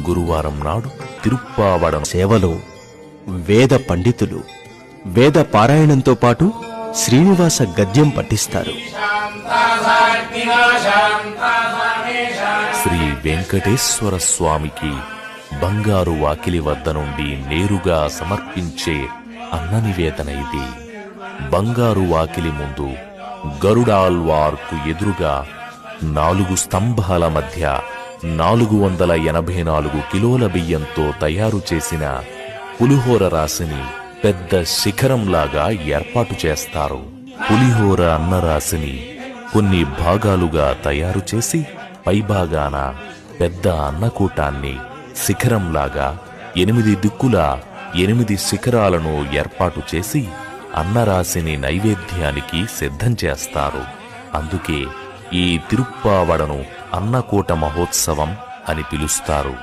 గురువారం నాడు తిరుప్పావడం సేవలో వేద పండితులు వేద పారాయణంతో పాటు శ్రీనివాస గద్యం పఠిస్తారు. శ్రీ వెంకటేశ్వర స్వామికి బంగారు వాకిలి వద్ద నుండి నేరుగా సమర్పించే అన్న నివేదన ఇది. బంగారు వాకిలి ముందు గరుడాల్వార్కు ఎదురుగా 4 స్తంభాల మధ్య 484 కిలోల బియ్యంతో తయారు చేసిన పులిహోర రాశిని పెద్ద శిఖరంలాగా ఏర్పాటు చేస్తారు. పులిహోర అన్నరాశిని కొన్ని భాగాలుగా తయారు చేసి పైభాగాన పెద్ద అన్నకూటాన్ని శిఖరంలాగా 8 దిక్కులా 8 శిఖరాలను ఏర్పాటు చేసి అన్నరాశిని నైవేద్యానికి సిద్ధం చేస్తారు. అందుకే ఈ తిరుప్పావడను అన్నకూట మహోత్సవం అని పిలుస్తారు.